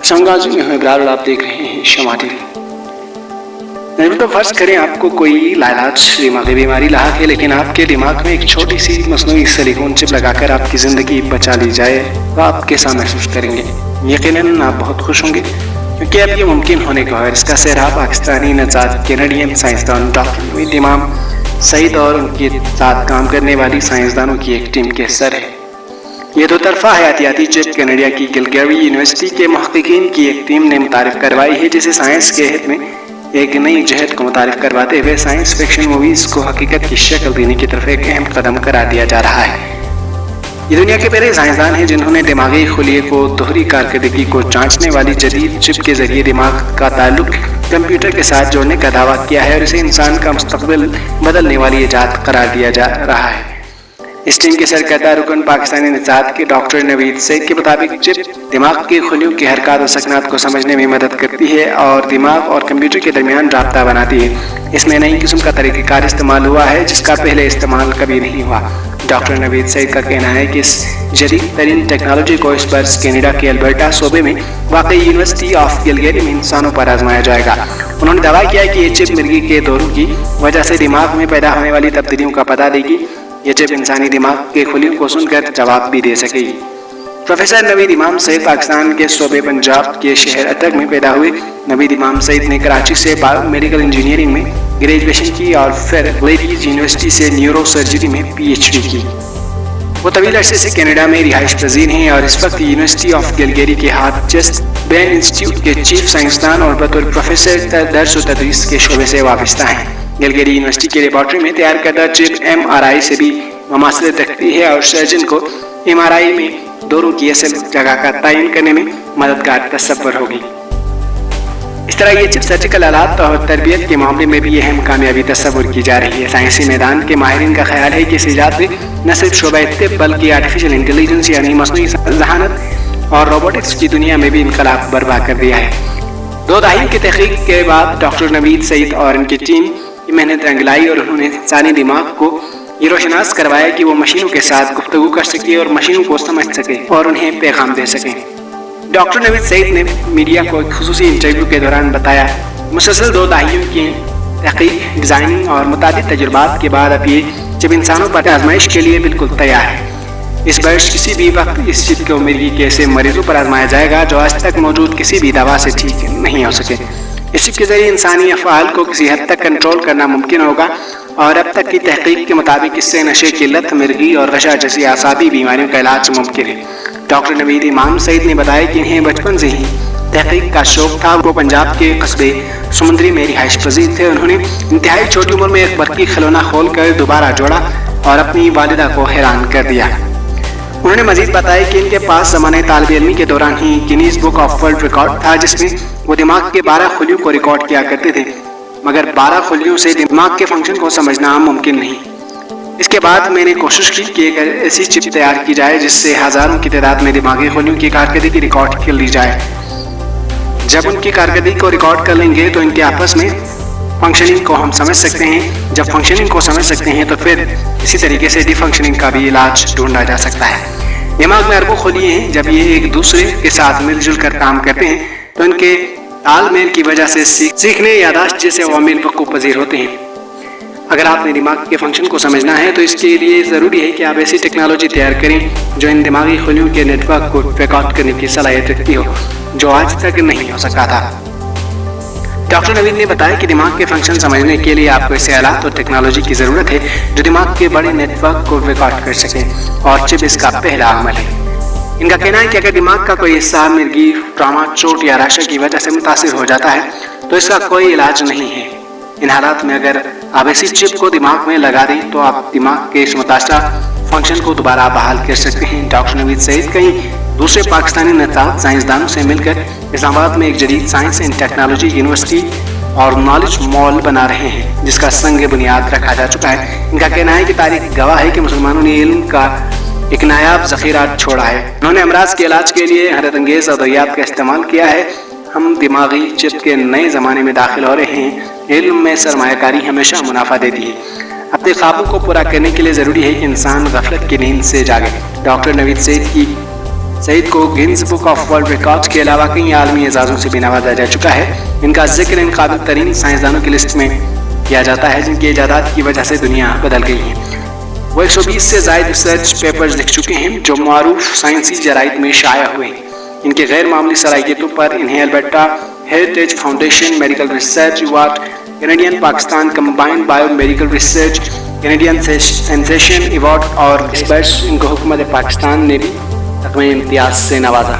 संगाजी में हमें बिलाल, आप देख रहे हैं शमा टीवी। तो फर्ज करें आपको कोई लाइलाज दिमागी बीमारी लाक है, लेकिन आपके दिमाग में एक छोटी सी मसनूई सिलिकॉन चिप लगाकर आपकी ज़िंदगी बचा ली जाए तो आप कैसा महसूस करेंगे? यकीनन आप बहुत खुश होंगे, क्योंकि अब ये मुमकिन होने को है। इसका सेहरा पाकिस्तानी नजात कैनेडियन साइंसदान डॉक्टर नवीद इमाम सईद और उनके साथ काम करने वाली साइंसदानों की एक टीम के सर है। ये दो तरफा हयातियाती चिप कनाडा की गिलगेरी यूनिवर्सिटी के महक़क़ीन की एक टीम ने मुतारिफ करवाई है, जिसे साइंस के हित में एक नई जहद को मुतारिफ करवाते हुए साइंस फिक्शन मूवीज़ को हकीकत की शक्ल देने की तरफ एक अहम कदम करार दिया जा रहा है। ये दुनिया के पहले साइंसदान हैं जिन्होंने दिमागी खुलिये को दोहरी कारकर्दगी को जांचने वाली जदीद चिप के जरिए दिमाग का ताल्लुक कंप्यूटर के साथ जोड़ने का दावा किया है और इसे इंसान का मुस्तकबिल बदलने वाली इजाद करार दिया जा रहा है। इस टीम के सरकर्ता रुकन पाकिस्तानी निजात के डॉक्टर नवीद सईद के मुताबिक चिप दिमाग के खुलियों की हरकत और सकनात को समझने में मदद करती है और दिमाग और कंप्यूटर के दरमियान राब्ता बनाती है। इसमें नई किस्म का तरीक़ाकार इस्तेमाल हुआ है जिसका पहले इस्तेमाल कभी नहीं हुआ। डॉक्टर नवीद सईद का कहना है कि इस जदीद तरीन टेक्नोलॉजी को इस वर्ष कैनेडा के अल्बर्टा सूबे में वाकई यूनिवर्सिटी ऑफ गिलगेरी में इंसानों पर आजमाया जाएगा। उन्होंने दावा किया कि ये चिप मिर्गी के दौरों की वजह से दिमाग में पैदा होने वाली तब्दीलियों का पता देगी। ये चिप इंसानी दिमाग के खुलियों को सुनकर जवाब भी दे सकेगी। प्रोफेसर नवीद इमाम सईद पाकिस्तान के सूबे पंजाब के शहर अटक में पैदा हुए। नवीद इमाम सईद ने कराची से बायोमेडिकल इंजीनियरिंग में ग्रेजुएशन की और फिर लेडीज यूनिवर्सिटी से न्यूरो सर्जरी में PhD की। वो तवील अरसे से कनाडा में रिहाइश पजीर हैं और इस वक्त यूनिवर्सिटी ऑफ गिलगेरी के हाथ चेस्ट बेन इंस्टीट्यूट के चीफ साइंसदान और बतौर प्रोफेसर दर्स व तदरीस के शोबे से वाबस्ता हैं। गिलगेरी यूनिवर्सिटी की लेबॉर्ट्री में तैयार करदा चिप MRI से भी ममासलत रखती है और सर्जन को MRI में दोनों की असल जगह का तयन करने में मददगार तस्वर होगी। इस तरह ये चिप सर्जिकल आलात और तरबियत के मामले में भी अहम कामयाबी तस्वर की जा रही है। साइंसी मैदान के माहिरीन का ख्याल है कि इस इजाद ने न सिर्फ शोबा तिब बल्कि आर्टिफिशियल इंटेलिजेंस यानी मसनूई ज़हानत और रोबोटिक्स की दुनिया में भी इनकलाब बर्पा कर दिया है। 2 दहाई की तहकीक के बाद डॉक्टर नवीद सईद और उनकी टीम की मेहनत रंग लाई और उन्होंने इंसानी दिमाग को ये रोशनास करवाया कि वो मशीनों के साथ गुफ्तगू कर सके और मशीनों को समझ सके और उन्हें पैगाम दे सके। डॉक्टर नवीद सईद ने मीडिया को एक खुसूसी इंटरव्यू के दौरान बताया, मुसलसल 2 दहाइयों की तहकीक, डिज़ाइनिंग और मुताबिक तजुर्बात के बाद अब ये चिप इंसानों पर आजमाइश के लिए बिल्कुल तैयार है। इस वर्ष किसी भी वक्त इस चिप को मिर्गी के ऐसे मरीजों पर आजमाया जाएगा जो आज तक मौजूद किसी भी दवा से ठीक नहीं हो सके। इस चिप के जरिए इंसानी अफ़आल को किसी हद तक कंट्रोल करना मुमकिन होगा और अब तक की तहकीक के मुताबिक इससे नशे की लत, मिर्गी और रशा जैसी आसाबी बीमारियों का इलाज मुमकिन है। डॉक्टर नवीद इमाम सईद ने बताया कि इन्हें बचपन से ही तहकीक का शौक था। वो पंजाब के कस्बे समुंदरी में रिहाइश पजीर थे। उन्होंने इंतहाई छोटी उम्र में एक बरकी खिलौना खोल कर दोबारा जोड़ा और अपनी वालिदा को हैरान कर दिया। उन्होंने मजीद बताया कि इनके पास ज़माने तालिब इल्मी के दौरान ही Guinness book of world record था, जिसमें वो दिमाग के 12 खुलियों को रिकॉर्ड किया करते थे, मगर 12 खुलियों से दिमाग के फंक्शन को समझना मुमकिन नहीं। इसके बाद मैंने कोशिश की कि एक ऐसी चिप तैयार की जाए जिससे हज़ारों की तादाद में दिमागी खुलियों की कारकर्दगी रिकॉर्ड कर ली जाए। जब उनकी कारकर्दगी को रिकॉर्ड कर लेंगे तो इनके आपस में फंक्शनिंग को हम समझ सकते हैं। जब फंक्शनिंग को समझ सकते हैं तो फिर इसी तरीके से डिफंक्शनिंग का भी इलाज ढूंढा जा सकता है। दिमाग में अरबों खुलिये हैं, जब ये एक दूसरे के साथ मिलजुल कर काम करते हैं तो इनके तालमेल की वजह से सीखने, यादाश्त जैसे अवामिल वक़ूफ़ पज़ीर होते हैं। अगर आपने दिमाग के फंक्शन को समझना है तो इसके लिए ज़रूरी है कि आप ऐसी टेक्नोलॉजी तैयार करें जो इन दिमागी खुलियों के नेटवर्क को रिकॉर्ड करने की सलाहियत रखती हो, जो आज तक नहीं हो सका था। डॉक्टर नवीद ने बताया कि दिमाग के फंक्शन समझने के लिए आपको ऐसे आलात और टेक्नोलॉजी की ज़रूरत है जो दिमाग के बड़े नेटवर्क को रिकॉर्ड कर सके और चिप इसका पहला अमल है। इनका कहना है कि अगर दिमाग का कोई हिस्सा मिर्गी, ट्रॉमा, चोट या रशा की वजह से मुतासिर हो जाता है तो इसका कोई इलाज नहीं है। इन हालात में अगर आप ऐसी चिप को दिमाग में लगा दें तो आप दिमाग के इस मुतासरा फंक्शन को दोबारा बहाल कर सकते हैं। डॉक्टर नवीद सईद कहीं दूसरे पाकिस्तानी नेता साइंसदानों से मिलकर इस्लामाबाद में एक जदीद साइंस एंड टेक्नोलॉजी यूनिवर्सिटी और नॉलेज मॉल बना रहे हैं, जिसका संग बुनियाद रखा जा चुका है। इनका कहना है कि तारीख गवाह है कि मुसलमानों ने इल्म का एक नायाब ज़ख़ीरा छोड़ा है। उन्होंने अमराज के इलाज के लिए हैरत अंगेज़ अद्वियात का इस्तेमाल किया है। हम दिमागी चिप के नए ज़माने में दाखिल हो रहे हैं। इल्म में सरमायाकारी हमेशा मुनाफा देती है। अपने ख्वाबों को पूरा करने के लिए ज़रूरी है कि इंसान गफलत की नींद से जागे। डॉक्टर नवीद सईद की सईद को Guinness book of world records के अलावा कई आलमी एजाजों से भी नवाजा जा चुका है। इनका जिक्र इन काबिल तरीन साइंसदानों की लिस्ट में किया जाता है जिनकी इजादात की वजह से दुनिया बदल गई है। वो 120 से ज़ायद रिसर्च पेपर्स लिख चुके हैं जो मारूफ साइंसी जराइद में शाया हुए हैं। इनके गैर मामूली सलाहियतों पर इन्हें Alberta heritage foundation medical research award, Canadian Pakistan combined bio medical research, Canadian sensation award और इस वर्ष इनको हुकूमत पाकिस्तान ने भी तकमे इम्तियाज से नवाजा।